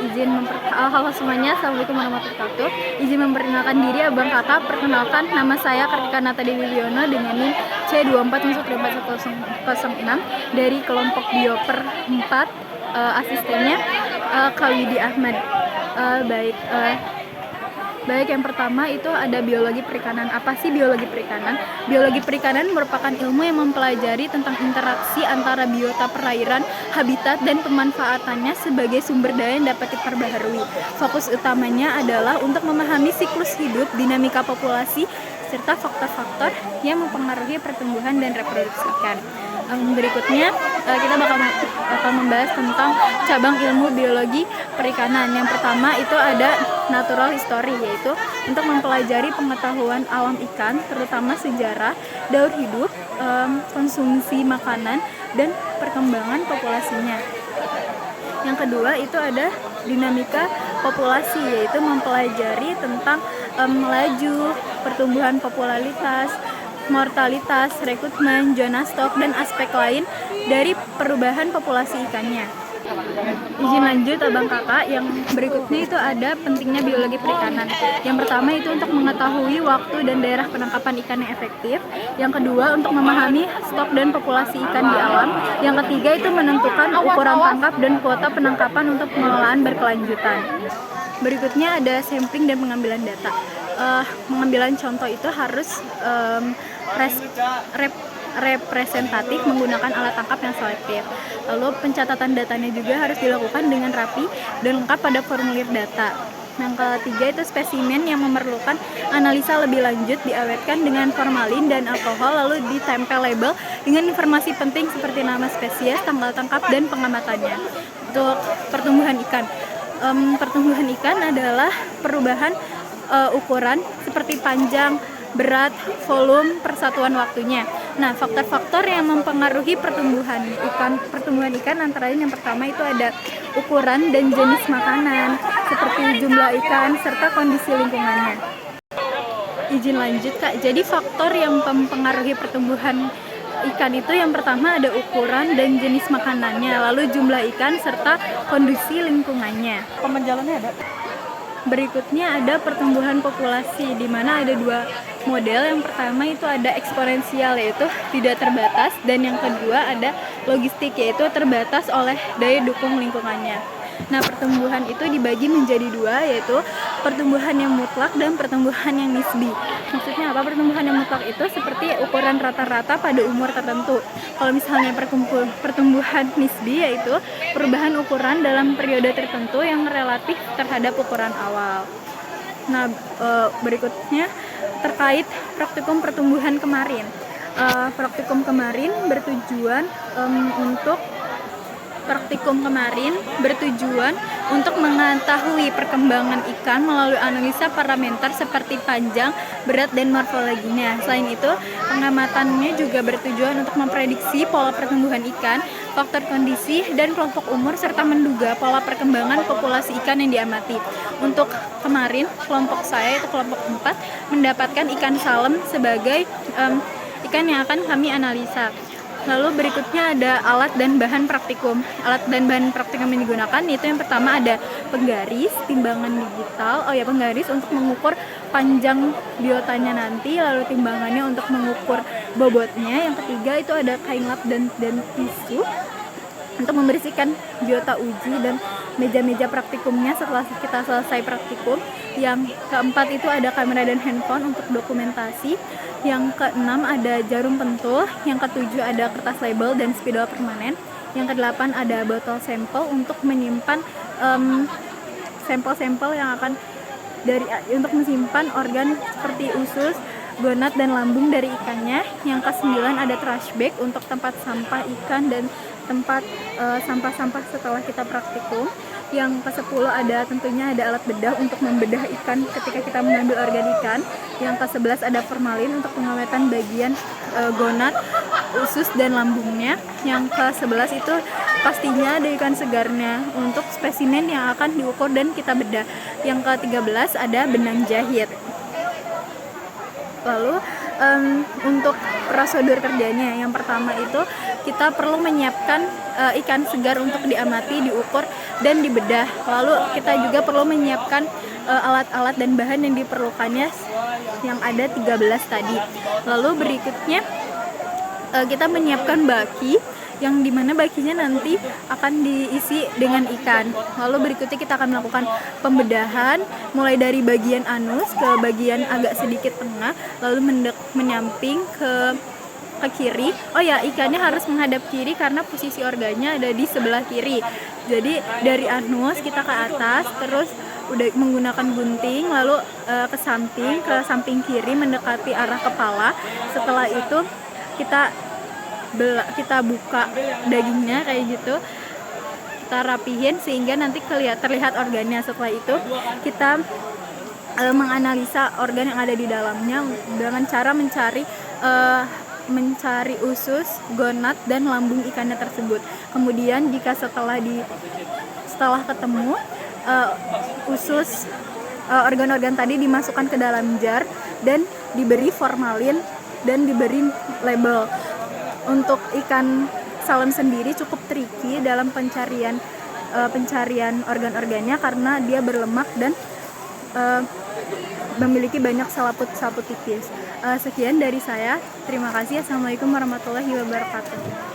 Halo semuanya, assalamualaikum warahmatullahi wabarakatuh. Izin memperkenalkan diri abang kakak. Perkenalkan, nama saya Kartika Nata Dewi Wiono dengan NIM C24-4106 dari kelompok Bioper 4, asistennya Kawidi Ahmad. Baik, yang pertama itu ada biologi perikanan. Apa sih biologi perikanan? Biologi perikanan merupakan ilmu yang mempelajari tentang interaksi antara biota perairan, habitat, dan pemanfaatannya sebagai sumber daya yang dapat diperbaharui. Fokus utamanya adalah untuk memahami siklus hidup, dinamika populasi, serta faktor-faktor yang mempengaruhi pertumbuhan dan reproduksi ikan. Berikutnya kita bakal membahas tentang cabang ilmu biologi perikanan. Yang pertama itu ada natural history, yaitu untuk mempelajari pengetahuan alam ikan, terutama sejarah, daur hidup, konsumsi makanan, dan perkembangan populasinya. Yang kedua itu ada dinamika populasi, yaitu mempelajari tentang laju pertumbuhan popularitas, mortalitas, rekrutmen, zona stok, dan aspek lain dari perubahan populasi ikannya. Izin lanjut abang kakak, yang berikutnya itu ada pentingnya biologi perikanan. Yang pertama itu untuk mengetahui waktu dan daerah penangkapan ikan yang efektif. Yang kedua untuk memahami stok dan populasi ikan di alam. Yang ketiga itu menentukan ukuran tangkap dan kuota penangkapan untuk pengelolaan berkelanjutan. Berikutnya ada sampling dan pengambilan data. Pengambilan contoh itu harus representatif menggunakan alat tangkap yang selektif. Lalu pencatatan datanya juga harus dilakukan dengan rapi dan lengkap pada formulir data. Yang ketiga itu spesimen yang memerlukan analisa lebih lanjut, diawetkan dengan formalin dan alkohol, lalu ditempel label dengan informasi penting seperti nama spesies, tanggal tangkap, dan pengamatannya. Untuk pertumbuhan ikan, pertumbuhan ikan adalah perubahan ukuran seperti panjang, berat, volume, persatuan waktunya. Nah, faktor-faktor yang mempengaruhi pertumbuhan ikan antara lain yang pertama itu ada ukuran dan jenis makanan, seperti jumlah ikan serta kondisi lingkungannya. Izin lanjut Kak. Jadi faktor yang mempengaruhi pertumbuhan ikan itu yang pertama ada ukuran dan jenis makanannya, lalu jumlah ikan serta kondisi lingkungannya. Pemenjalannya ada. Berikutnya ada pertumbuhan populasi, di mana ada dua model. Yang pertama itu ada eksponensial, yaitu tidak terbatas, dan yang kedua ada logistik, yaitu terbatas oleh daya dukung lingkungannya. Nah, pertumbuhan itu dibagi menjadi dua, yaitu pertumbuhan yang mutlak dan pertumbuhan yang nisbi. Maksudnya apa? Pertumbuhan yang mutlak itu seperti ukuran rata-rata pada umur tertentu. Kalau misalnya pertumbuhan nisbi, yaitu perubahan ukuran dalam periode tertentu yang relatif terhadap ukuran awal. Nah, berikutnya terkait praktikum pertumbuhan kemarin. Praktikum kemarin bertujuan untuk mengetahui perkembangan ikan melalui analisa parameter seperti panjang, berat, dan morfologinya. Selain itu, pengamatannya juga bertujuan untuk memprediksi pola pertumbuhan ikan, faktor kondisi, dan kelompok umur, serta menduga pola perkembangan populasi ikan yang diamati. Untuk kemarin, kelompok saya, itu kelompok 4, mendapatkan ikan salem sebagai ikan yang akan kami analisa. Lalu berikutnya ada alat dan bahan praktikum. Alat dan bahan praktikum yang digunakan itu yang pertama ada penggaris, timbangan digital. Penggaris untuk mengukur panjang biotanya nanti, lalu timbangannya untuk mengukur bobotnya. Yang ketiga itu ada kain lap dan tisu untuk membersihkan biota uji dan meja-meja praktikumnya setelah kita selesai praktikum. Yang keempat itu ada kamera dan handphone untuk dokumentasi. Yang keenam ada jarum pentul. Yang ketujuh ada kertas label dan spidol permanen. Yang kedelapan ada botol sampel untuk menyimpan sampel-sampel yang akan untuk menyimpan organ seperti usus, gonad, dan lambung dari ikannya. Yang kesembilan ada trash bag untuk tempat sampah ikan dan tempat sampah-sampah setelah kita praktikum. Yang ke-10 tentunya ada alat bedah untuk membedah ikan ketika kita mengambil organ ikan. Yang ke-11 ada formalin untuk pengawetan bagian gonad, usus, dan lambungnya. Yang ke-11 itu pastinya ada ikan segarnya untuk spesimen yang akan diukur dan kita bedah. Yang ke-13 ada benang jahit. Lalu Untuk prosedur kerjanya, yang pertama itu kita perlu menyiapkan ikan segar untuk diamati, diukur, dan dibedah. Lalu kita juga perlu menyiapkan alat-alat dan bahan yang diperlukannya yang ada 13 tadi. Lalu berikutnya kita menyiapkan baki, yang dimana bakinya nanti akan diisi dengan ikan. Lalu berikutnya kita akan melakukan pembedahan mulai dari bagian anus ke bagian agak sedikit tengah, lalu menyamping ke kiri. Oh ya, ikannya harus menghadap kiri karena posisi organnya ada di sebelah kiri. Jadi dari anus kita ke atas, terus udah menggunakan gunting, lalu ke samping kiri mendekati arah kepala. Setelah itu kita buka dagingnya kayak gitu, kita rapihin sehingga nanti terlihat organnya. Setelah itu kita menganalisa organ yang ada di dalamnya dengan cara mencari usus, gonad, dan lambung ikannya tersebut. Kemudian jika setelah ketemu usus, organ-organ tadi dimasukkan ke dalam jar dan diberi formalin dan diberi label. Untuk ikan salem sendiri cukup tricky dalam pencarian organ-organnya karena dia berlemak dan memiliki banyak selaput-selaput tipis. Sekian dari saya. Terima kasih. Assalamualaikum warahmatullahi wabarakatuh.